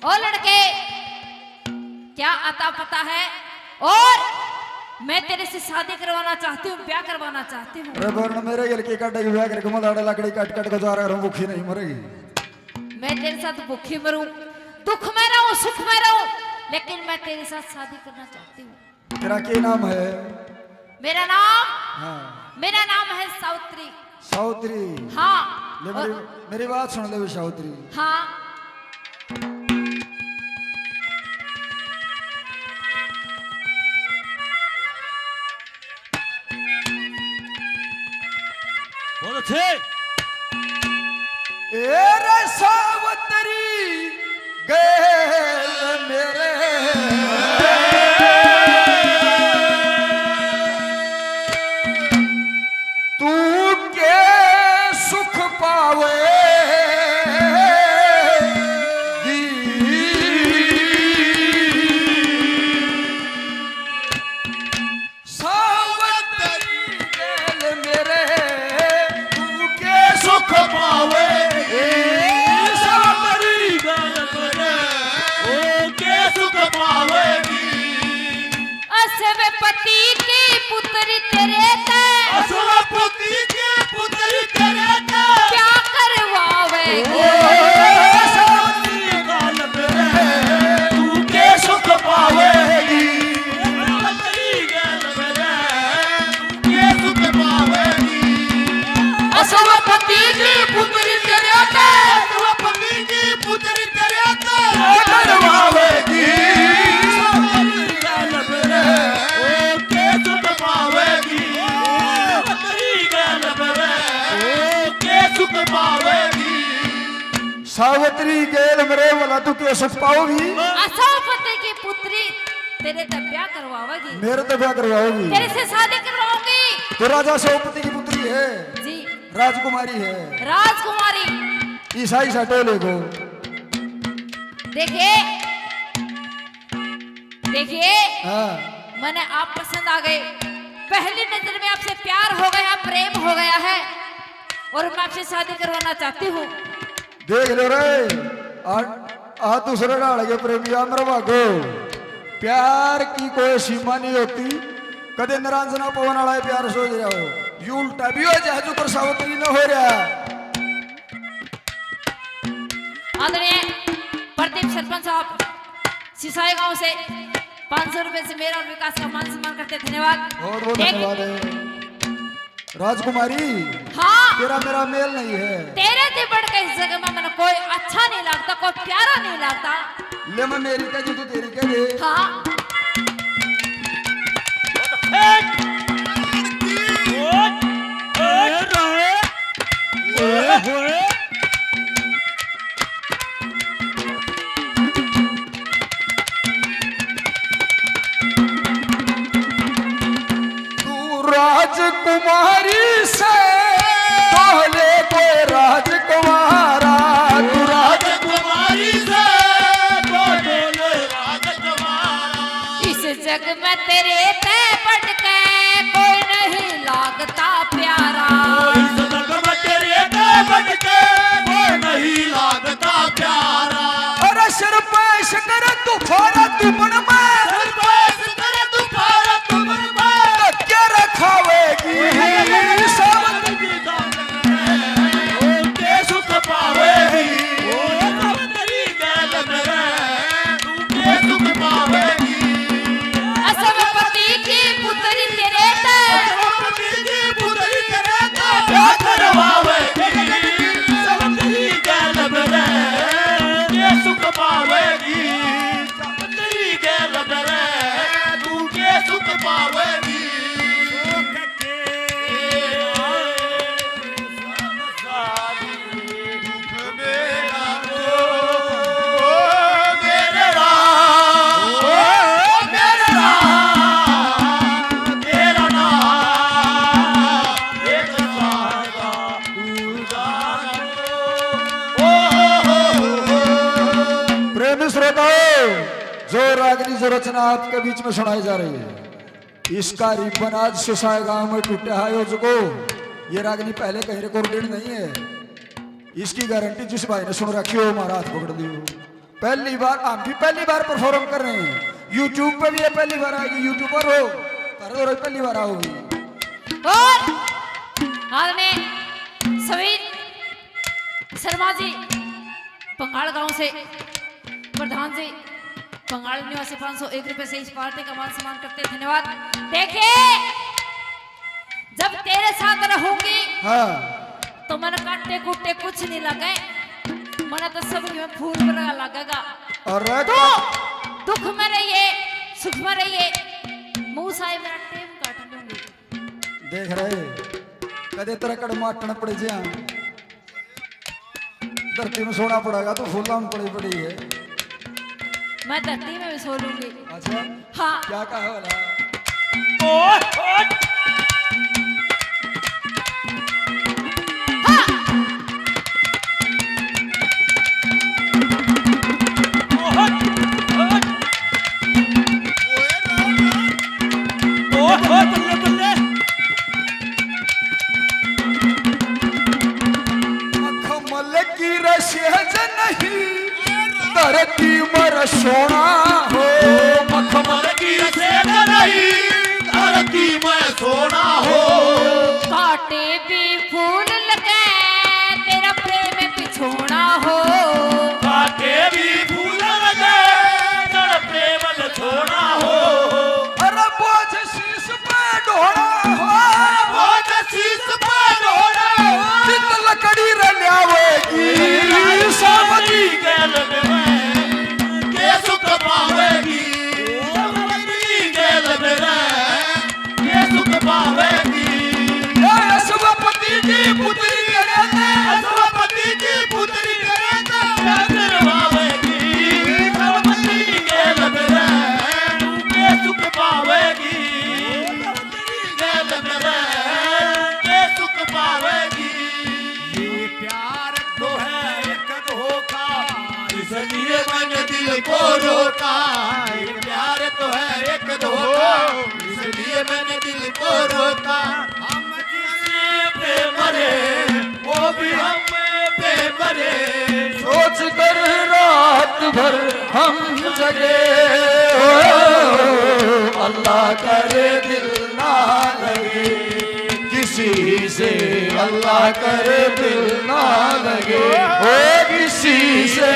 ओ लड़के, क्या आता पता है? और मैं तेरे से शादी करवाना चाहती हूँ, ब्याह करवाना चाहती हूँ। अरे वरना मेरे लड़की काट के ब्याह करके मदाड़ा लकड़ी काट काट के जा रहा हूँ, भूखी नहीं मरेगी। मैं तेरे साथ भूखी मरूं, दुख में रहूं, सुख में रहूं, लेकिन मैं तेरे साथ शादी करना चाहती हूँ। तेरा क्या नाम है? मेरा नाम हाँ मेरा नाम है सावित्री। सावित्री। हाँ। ले मेरी बात सुन ले सावित्री। हाँ। बहुत अच्छे। ए रे सावित्री गए मेरे तू के सुख पावे पति के पुत्री तेरे ते, पति के पुत्री तेरे ते, क्या करवावेगी? तू के सुख पावेगी, के सुख पावेगी। पति की पुत्री तेरे ते, पति की पुत्री तेरे ते, करवावेगी। सावित्री गेल मेरे वाला तू के सुख पाओगी? पति की पुत्री तेरे ते ब्याह करवावेगी, मेरे तो ब्याह करवाओगी, तेरे से शादी करवाऊंगी। तो राजा सोपति की पुत्री है, जी, राजकुमारी है, राजकुमारी। ईसाई सटोले को देखिए देखिए, हाँ। मैंने आप पसंद आ गए, पहली नजर में आपसे प्यार हो गया, प्रेम हो गया है, और मैं आपसे शादी करवाना चाहती हूँ। देख लो रे, आ दूसरे डाल के प्रेमिया मेरे भागो, प्यार की कोई सीमा नहीं होती। कदे निरंजना पवन वाला प्यार सोच रहा हो, यू उल्टा भी हो जहाज ऊपर सावित्री न हो रहा। आदरणीय प्रदीप सरपंच साहब सिसाई गांव से 500 रुपए से मेरा और विकास का मान सम्मान करते, धन्यवाद। बहुत बहुत धन्यवाद है राजकुमारी। हाँ, तेरा मेरा मेल नहीं है, तेरे से बढ़ के इस जगह में मैंने कोई अच्छा नहीं लगता, कोई प्यारा नहीं लगता। ले मैं मेरी कह तू तेरी कह दे। हाँ, तू राजकुमारी से पहले कोई राजकुमारा, तू राजकुमारी से बोले राजकुमारा। इस जग में तेरे ते बढ़ के कोई नहीं लगता प्यारा। इस जग में तेरे ते बढ़ के कोई नहीं लगता प्यारा। अरे सिर पे शिकर तू फोड़ा तू बन में क्या रखावेगी सावित्री के सुख पावेगी, तू के सुख पावेगी। पति की पुत्री तेरे ते, पति की पुत्री तेरे ते ब्याह करवावेगी। सावित्री के लबरे के सुख पावेगी, सावित्री के लबरे तू के सुख पावेगी। प्रेमी श्रोताओं, जो रागनी जो रचना आपके बीच में सुनाई जा रही है, इसका रिबन आज सिसाई गांव में टूटा है आयोजकों। ये रागनी पहले कहीं रिकॉर्डेड नहीं है, इसकी गारंटी जिस भाई ने सुन रखी हो हमारा हाथ पकड़ लियो। पहली बार हम भी पहली बार परफॉर्म कर रहे हैं। यूट्यूब पे भी ये पहली बार आएगी। यूट्यूबर हो कर दो पहली बार आओगी। और आदरणीय सभी शर्मा जी बंगाल गांव से, प्रधान जी बंगाल निवासी 501 रुपए से इस पार्टी का मान सम्मान करते हैं। धन्यवाद। देखिए जब तेरे साथ रहूंगी हाँ तो मन काटे कुटे कुछ नहीं लगे, मन तो सब में फूल बना लगेगा। और तो दुख में रहिए सुख में रहिए, मुंह साहिब मेरा टेम काट दूंगी। देख रहे कदे तेरा कड़माटन पड़े जा धरती में सोना पड़ेगा तो फूला में पड़ी है। मैं धरती में भी सो लूंगी। अच्छा हाँ क्या कहा वाला धरती मर सोना हो मखमल की सेज नहीं धरती में सोना हो। काटे भी फूल लगे तेरा प्रेम बिछोना हो। काटे भी फूल लगे तेरा प्रेम छोड़ा हो। अरे बोझ शीश पे ढोना हो बोझ शीश पे ढोना हो। चित लकड़ी रल्यावेगी सावती के लगे के सुख पावेगी के लगे के सुख पावेगी। असवपति की पुत्री करे असवपति की पुत्री करे करवावेगी। असवपति के लगे के सुख पावेगी के लगे के सुख पावेगी। ये प्यार तो है एक धोखा इसलिए मैंने दिल को रोका। ये प्यार तो है एक धोखा इसलिए मैंने दिल को रोका। हम जिससे पे मरे वो भी हम पे मरे। सोच कर रात भर हम जगे अल्लाह करे दिल ना लगे किसी से। अल्लाह करे दिल ना लगे ओ किसी से।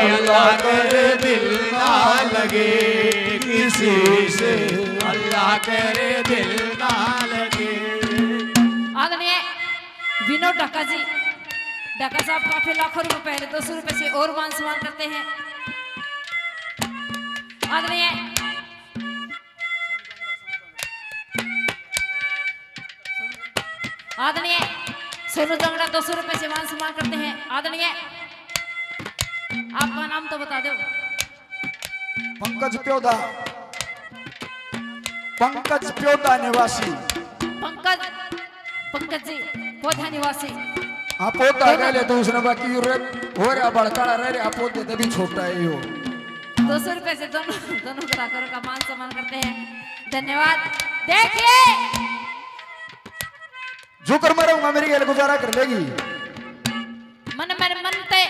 अल्लाह करे दिल ना लगे किसी से। अल्लाह करे दिल ना लगे। आदरणीय विनोद ढक्का जी, ढक्का साहब काफी लाखों रुपए पहले 200 रुपए से और मान सम्मान करते हैं। आदरणीय आदरणीय सोनू जंगड़ा 200 रुपए से मान सम्मान करते हैं। आदरणीय आपका नाम तो बता दो। पंकज प्योदा, पंकज प्योदा निवासी। पंकज जी पौधा निवासी। आप पोता गए दूसरा बाकी हो रहा बड़का रह रहा पोते तभी छोटा है यो। 200 रुपए से दोनों कलाकारों का मान सम्मान करते हैं। धन्यवाद। देखिए जो कर मरूंगा मेरी गैल गुजारा कर लेगी। मन मेरे मन ते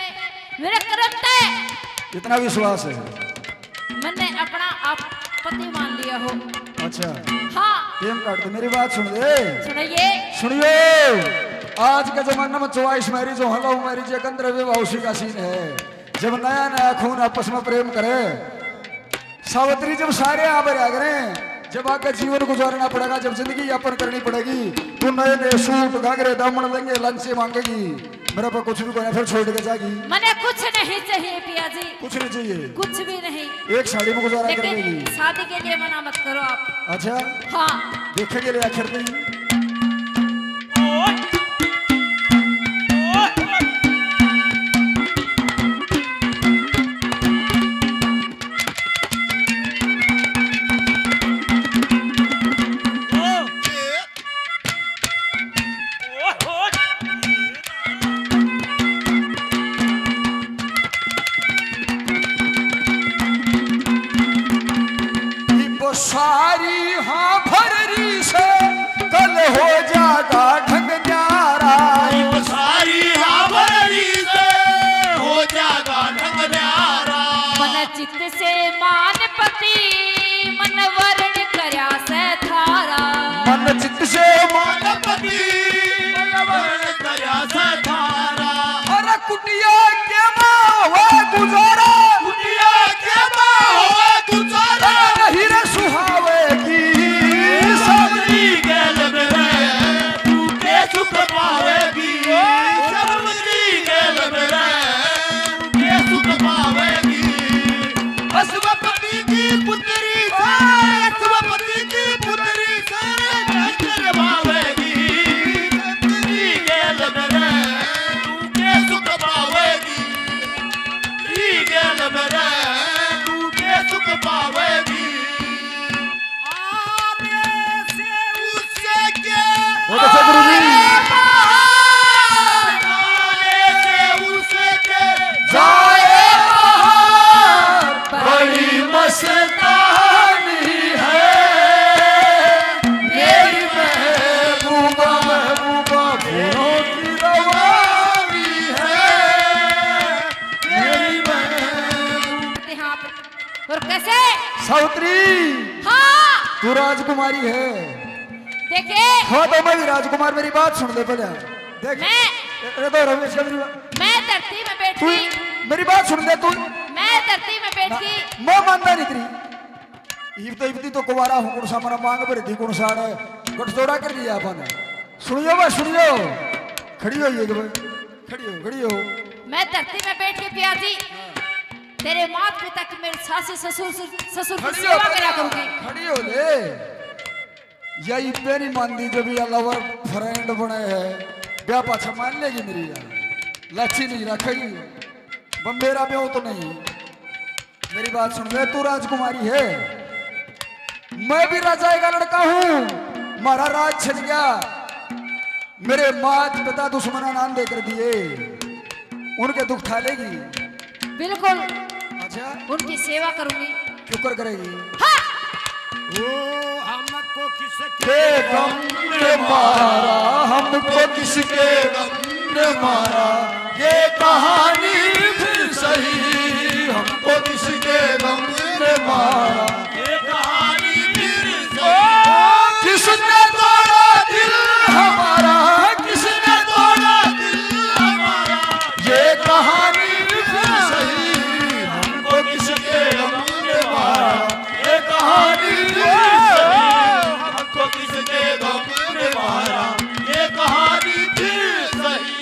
मेरे करते इतना विश्वास है। मैंने अपना आप पति मान लिया हो। अच्छा हाँ टेम काट दे मेरी बात सुन दे। सुनिए सुनियो आज के जमाना में 24 मैरिज हो हलो मैरिज एक अंदर विवाह का सीन है। जब नया नया खून आपस में प्रेम करे सावित्री जब सारे आबर आ गए जब आगे जीवन गुजारना पड़ेगा जब जिंदगी यापन करनी पड़ेगी तो नए नए सूट घाघरे दामन लेंगे लंच मांगेगी मेरे पर कुछ भी कहना फिर छोड़ के जाएगी। मैंने कुछ नहीं चाहिए पिया जी, कुछ नहीं चाहिए कुछ भी नहीं। एक साड़ी में गुजारा कर लेगी। लेकिन शादी के लिए मना मत करो आप। अच्छा हाँ देखेंगे ले आखिर में सारी हाँ भररी से कल हो जागा ढंग न्यारा। सारी हाँ भररी से हो जागा ढंग न्यारा। चित्त से मान पति मन वरण करया से थारा मन चित्त से मान पति वरण करया से थारा अरे कुटिया के हुआ गुजारा कुटिया के हुआ गुजारा नहीं रे सुहावेगी सब्री गेल मेरे तू के सुख पावेगी सब्री गेल मेरे तू के सुख पावेगी अश्वपति की पुत्री अश्वपति की पुत्री से नजर पावेगी सब्री गेल मेरे तू के सुख पावेगी सब्री गेल मेरे तू के सुख पावेगी बहुत अच्छा गुरु जी जाए बाहर बड़ी मस्तानी है मेरी महबूबा महबूबा फूलों की रवानी है मेरी महबूबा यहाँ पर और कैसे सावित्री हाँ तू राजकुमारी है देखिए हाँ तो मैं भी राजकुमार मेरी बात सुन ले पहले देख मैं तो रमेश का मेरी बात मैं धरती में बैठ तू गई मेरी बात सुन ले तू मैं धरती में बैठ गई मैं मानता नहीं तेरी इब्ती तो कुवारा हूँ कौन सा मना मांग पर थी कौन सा गठजोड़ा कर लिया अपन सुनियो बस सुनियो खड़ी हो ये खड़ी हो मैं धरती में बैठ के पिया जी तेरे माता पिता की मेरे सास ससुर की खड़ी हो सेवा करा करूंगी खड़ी हो ले यही मेरी मानदी जब ये लवर फ्रेंड बने हैं ब्याह पाछा मान लेगी मेरी यार लच्छी नहीं रखेगी बम्बेरा ब्याह तो नहीं मेरी बात सुन ले तू राजकुमारी है मैं भी राजा का लड़का हूँ मारा राज छिन गया मेरे मात पिता दुश्मनान देकर दिए उनके दुख ठालेगी बिल्कुल अच्छा उनकी सेवा करूंगी शुक्र करेगी हाँ हमको के गम ने मारा हमको किसके गम ने मारा ये कहानी फिर सही हमको किसके गम ने मारा ये कहानी फिर किसने तोड़ा दिल हमारा किसने तोड़ा दिल हमारा ये कहानी फिर सही हमको किसके गम ने मारा ये कहानी फिर हमको किसके गम ने मारा ये कहानी फिर सही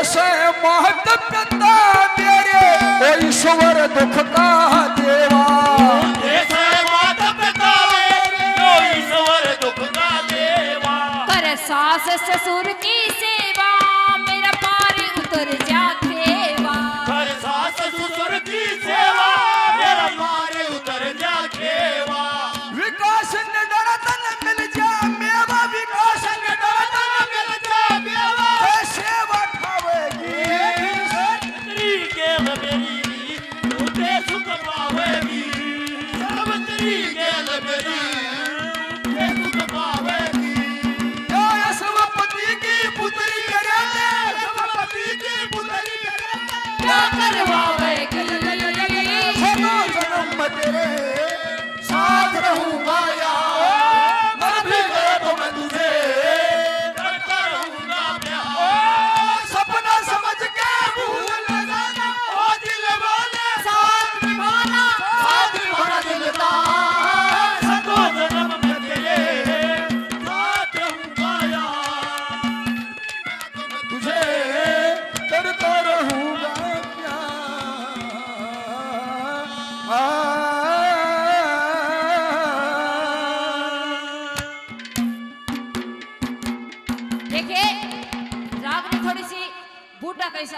से महत पिता मेरे ओ ईश्वर दुख का देवा ऐसे माता पिता मेरे जो ईश्वर दुख का देवा कर सास ससुर की सेवा मेरा पार उतर जा खेवा कर सास ससुर की सेवा मेरा मारे उतर जा खेवा विकास ने डरतन मिल जा मेवा विकास ने डरतन मिल जा मेवा सेवा खावेगी तेरी गेल मेरी तूते सुख पावेगी सब तेरी गेल मेरी तूते सुख पावेगी या यशवपति की पुत्री बूढ़ा कैसा